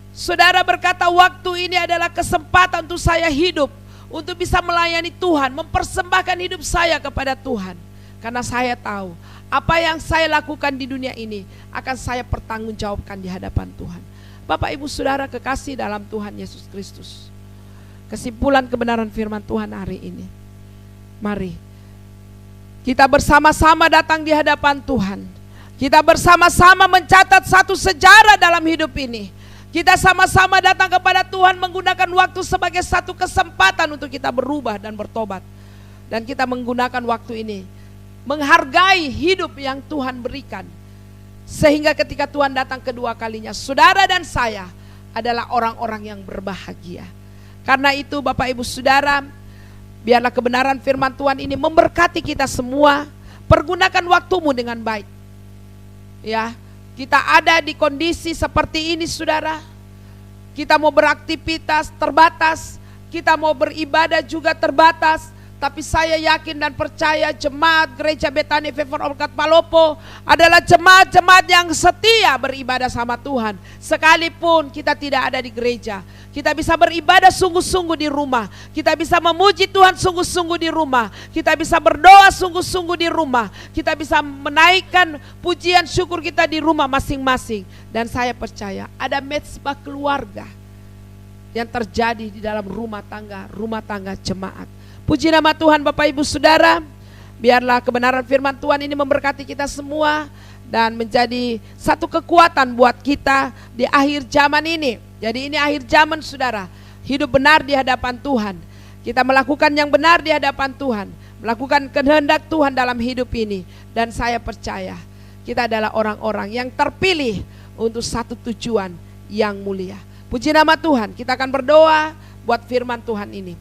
Saudara berkata, waktu ini adalah kesempatan untuk saya hidup, untuk bisa melayani Tuhan, mempersembahkan hidup saya kepada Tuhan. Karena saya tahu apa yang saya lakukan di dunia ini akan saya pertanggungjawabkan di hadapan Tuhan. Bapak Ibu Saudara kekasih dalam Tuhan Yesus Kristus. Kesimpulan kebenaran firman Tuhan hari ini. Mari kita bersama-sama datang di hadapan Tuhan. Kita bersama-sama mencatat satu sejarah dalam hidup ini. Kita sama-sama datang kepada Tuhan menggunakan waktu sebagai satu kesempatan untuk kita berubah dan bertobat. Dan kita menggunakan waktu ini menghargai hidup yang Tuhan berikan. Sehingga ketika Tuhan datang kedua kalinya, saudara dan saya adalah orang-orang yang berbahagia. Karena itu Bapak Ibu Saudara, biarlah kebenaran firman Tuhan ini memberkati kita semua. Pergunakan waktumu dengan baik. Ya, kita ada di kondisi seperti ini, saudara. Kita mau beraktivitas terbatas, kita mau beribadah juga terbatas. Tapi saya yakin dan percaya jemaat Gereja Bethany Favor of God Palopo adalah jemaat-jemaat yang setia beribadah sama Tuhan. Sekalipun kita tidak ada di gereja, kita bisa beribadah sungguh-sungguh di rumah. Kita bisa memuji Tuhan sungguh-sungguh di rumah. Kita bisa berdoa sungguh-sungguh di rumah. Kita bisa menaikkan pujian syukur kita di rumah masing-masing. Dan saya percaya ada mezbah keluarga yang terjadi di dalam rumah tangga jemaat. Puji nama Tuhan Bapak Ibu Saudara. Biarlah kebenaran firman Tuhan ini memberkati kita semua dan menjadi satu kekuatan buat kita di akhir zaman ini. Jadi ini akhir zaman saudara. Hidup benar di hadapan Tuhan. Kita melakukan yang benar di hadapan Tuhan. Melakukan kehendak Tuhan dalam hidup ini. Dan saya percaya kita adalah orang-orang yang terpilih untuk satu tujuan yang mulia. Puji nama Tuhan. Kita akan berdoa buat firman Tuhan ini.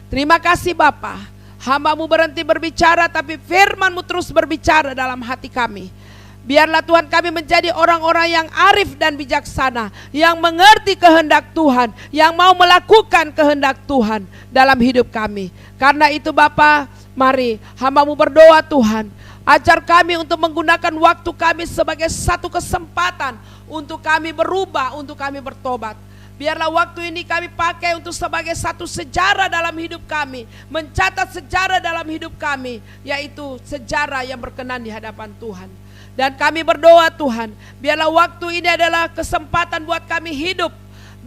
Terima kasih Bapa, hamba-Mu berhenti berbicara tapi firman-Mu terus berbicara dalam hati kami. Biarlah Tuhan kami menjadi orang-orang yang arif dan bijaksana, yang mengerti kehendak Tuhan, yang mau melakukan kehendak Tuhan dalam hidup kami. Karena itu Bapa, mari hamba-Mu berdoa Tuhan, ajar kami untuk menggunakan waktu kami sebagai satu kesempatan untuk kami berubah, untuk kami bertobat. Biarlah waktu ini kami pakai untuk sebagai satu sejarah dalam hidup kami. Mencatat sejarah dalam hidup kami. Yaitu sejarah yang berkenan di hadapan Tuhan. Dan kami berdoa Tuhan. Biarlah waktu ini adalah kesempatan buat kami hidup.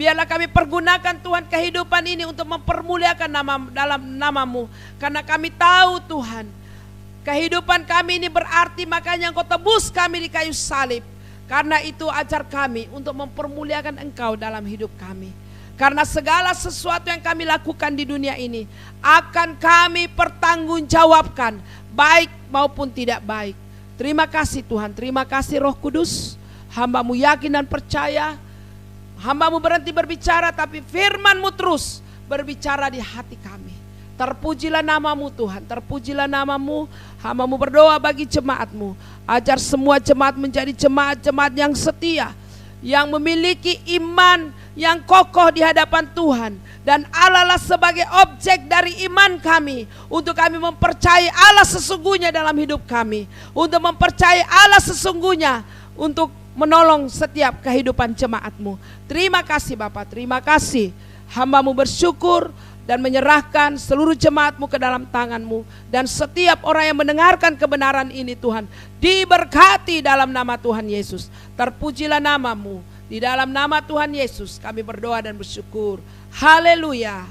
Biarlah kami pergunakan Tuhan kehidupan ini untuk mempermuliakan dalam nama-Mu. Karena kami tahu Tuhan, kehidupan kami ini berarti, makanya Engkau tebus kami di kayu salib. Karena itu ajar kami untuk mempermuliakan Engkau dalam hidup kami. Karena segala sesuatu yang kami lakukan di dunia ini akan kami pertanggungjawabkan, baik maupun tidak baik. Terima kasih Tuhan, terima kasih Roh Kudus. Hamba-Mu yakin dan percaya, hamba-Mu berhenti berbicara tapi firman-Mu terus berbicara di hati kami. Terpujilah nama-Mu Tuhan, terpujilah nama-Mu. Hamba-Mu berdoa bagi jemaat-Mu. Ajar semua jemaat menjadi jemaat-jemaat yang setia, yang memiliki iman yang kokoh di hadapan Tuhan. Dan Allah lah sebagai objek dari iman kami, untuk kami mempercayai Allah sesungguhnya dalam hidup kami, untuk mempercayai Allah sesungguhnya untuk menolong setiap kehidupan jemaat-Mu. Terima kasih Bapa, terima kasih. Hamba-Mu bersyukur dan menyerahkan seluruh jemaat-Mu ke dalam tangan-Mu. Dan setiap orang yang mendengarkan kebenaran ini Tuhan, diberkati dalam nama Tuhan Yesus. Terpujilah nama-Mu. Di dalam nama Tuhan Yesus kami berdoa dan bersyukur. Haleluya.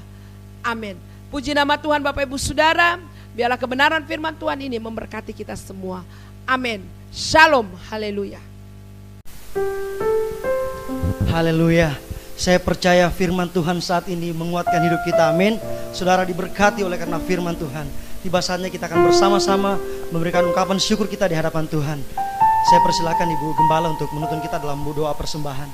Amin. Puji nama Tuhan Bapak Ibu Saudara. Biarlah kebenaran firman Tuhan ini memberkati kita semua. Amin. Shalom. Haleluya. Haleluya. Saya percaya firman Tuhan saat ini menguatkan hidup kita, amin. Saudara diberkati oleh karena firman Tuhan. Tiba saatnya kita akan bersama-sama memberikan ungkapan syukur kita di hadapan Tuhan. Saya persilakan Ibu Gembala untuk menuntun kita dalam doa persembahan.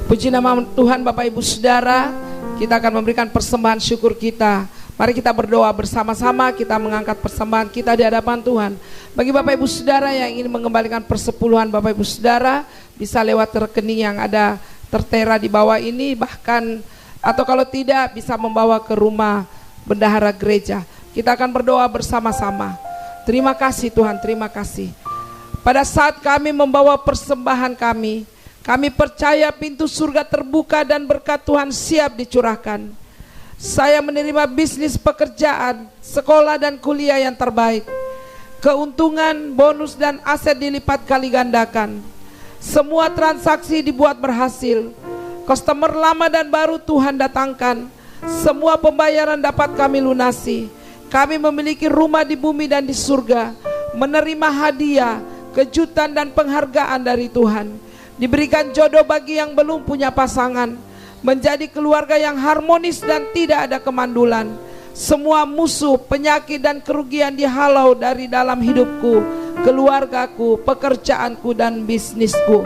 Puji nama Tuhan Bapak Ibu Saudara. Kita akan memberikan persembahan syukur kita. Mari kita berdoa bersama-sama, kita mengangkat persembahan kita di hadapan Tuhan. Bagi Bapak Ibu Saudara yang ingin mengembalikan persepuluhan Bapak Ibu Saudara, bisa lewat rekening yang ada tertera di bawah ini, bahkan atau kalau tidak bisa membawa ke rumah bendahara gereja. Kita akan berdoa bersama-sama. Terima kasih Tuhan, terima kasih. Pada saat kami membawa persembahan kami percaya pintu surga terbuka dan berkat Tuhan siap dicurahkan. Saya menerima bisnis, pekerjaan, sekolah dan kuliah yang terbaik. Keuntungan, bonus dan aset dilipat kali gandakan. Semua transaksi dibuat berhasil. Customer lama dan baru Tuhan datangkan. Semua pembayaran dapat kami lunasi. Kami memiliki rumah di bumi dan di surga. Menerima hadiah, kejutan dan penghargaan dari Tuhan. Diberikan jodoh bagi yang belum punya pasangan. Menjadi keluarga yang harmonis dan tidak ada kemandulan. Semua musuh, penyakit dan kerugian dihalau dari dalam hidupku, keluargaku, pekerjaanku dan bisnisku.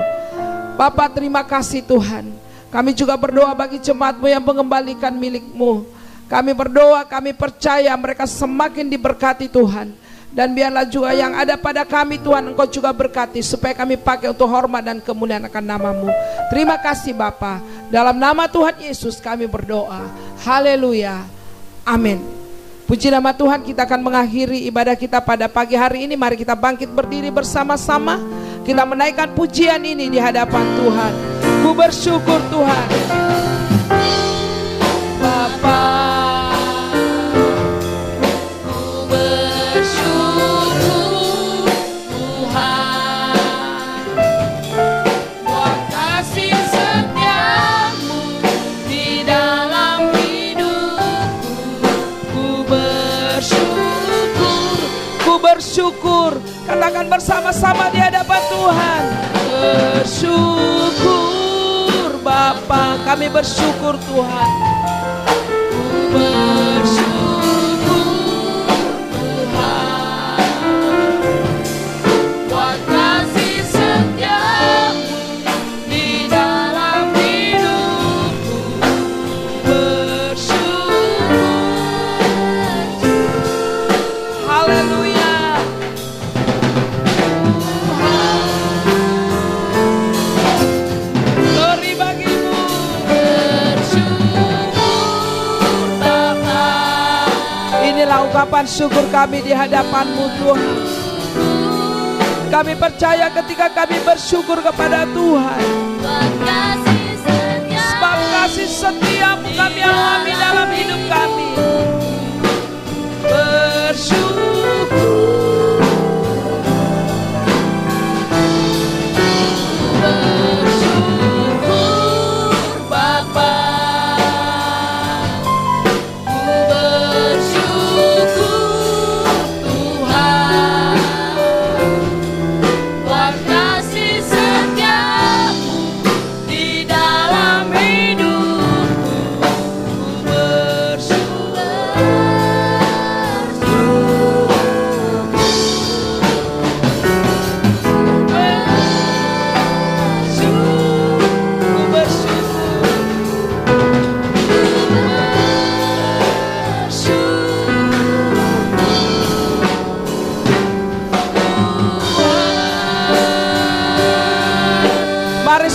Bapa terima kasih Tuhan. Kami juga berdoa bagi jemaat-Mu yang mengembalikan milik-Mu. Kami berdoa, kami percaya mereka semakin diberkati Tuhan. Dan biarlah juga yang ada pada kami Tuhan Engkau juga berkati, supaya kami pakai untuk hormat dan kemuliaan akan nama-Mu. Terima kasih Bapa. Dalam nama Tuhan Yesus kami berdoa. Haleluya. Amin. Puji nama Tuhan, kita akan mengakhiri ibadah kita pada pagi hari ini. Mari kita bangkit berdiri bersama-sama. Kita menaikkan pujian ini di hadapan Tuhan. Ku bersyukur Tuhan. Bapa, ku bersyukur Tuhan, buat kasih setiamu di dalam hidupku. Ku bersyukur. Katakan bersama-sama di hadapan Tuhan. Bersyukur Bapa, kami bersyukur Tuhan. Bersyukur Tuhan, buat kasih setiamu di dalam hidupku. Bersyukur. Haleluya. Glory bagimu. Inilah ungkapan syukur kami di hadapan-Mu Tuhan. Kami percaya ketika kami bersyukur kepada Tuhan, sebab kasih setiamu kami alami dalam hidup kami. Bersyukur. Bersyukur Bapa.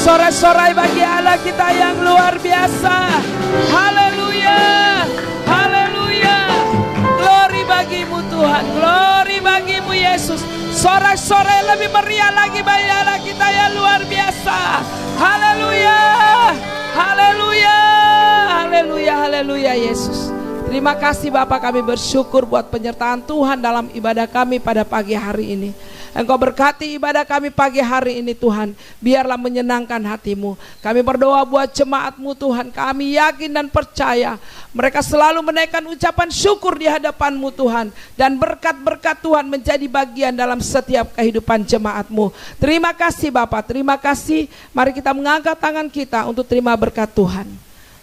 Sorai-sorai bagi Allah kita yang luar biasa. Haleluya. Haleluya. Glory bagimu Tuhan. Glory bagimu Yesus. Sorai-sorai lebih meriah lagi bagi Allah kita yang luar biasa. Haleluya. Haleluya. Haleluya. Haleluya Yesus. Terima kasih Bapak, kami bersyukur buat penyertaan Tuhan dalam ibadah kami pada pagi hari ini. Engkau berkati ibadah kami pagi hari ini Tuhan. Biarlah menyenangkan hati-Mu. Kami berdoa buat jemaat-Mu Tuhan. Kami yakin dan percaya mereka selalu menaikkan ucapan syukur di hadapan-Mu Tuhan. Dan berkat-berkat Tuhan menjadi bagian dalam setiap kehidupan jemaat-Mu. Terima kasih Bapak, terima kasih. Mari kita mengangkat tangan kita untuk terima berkat Tuhan.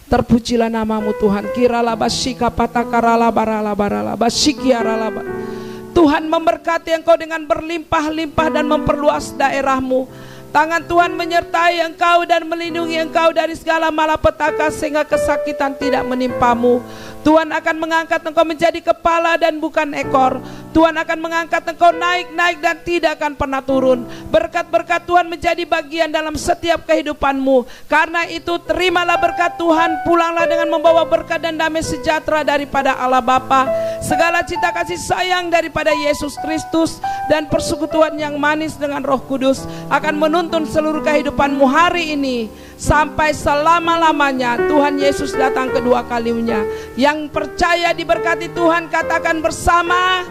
Terpujilah nama-Mu Tuhan. Kiralaba shika patakarala barala barala bashikiaralaba. Tuhan memberkati engkau dengan berlimpah-limpah dan memperluas daerahmu. Tangan Tuhan menyertai engkau dan melindungi engkau dari segala malapetaka sehingga kesakitan tidak menimpamu. Tuhan akan mengangkat engkau menjadi kepala dan bukan ekor. Tuhan akan mengangkat engkau naik-naik dan tidak akan pernah turun. Berkat-berkat Tuhan menjadi bagian dalam setiap kehidupanmu. Karena itu terimalah berkat Tuhan. Pulanglah dengan membawa berkat dan damai sejahtera daripada Allah Bapa. Segala cinta kasih sayang daripada Yesus Kristus dan persekutuan yang manis dengan Roh Kudus akan menuntun seluruh kehidupanmu hari ini sampai selama-lamanya. Tuhan Yesus datang kedua kalinya. Yang percaya diberkati Tuhan katakan bersama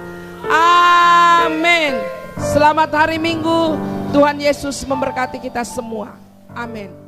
amin. Selamat hari Minggu. Tuhan Yesus memberkati kita semua. Amin.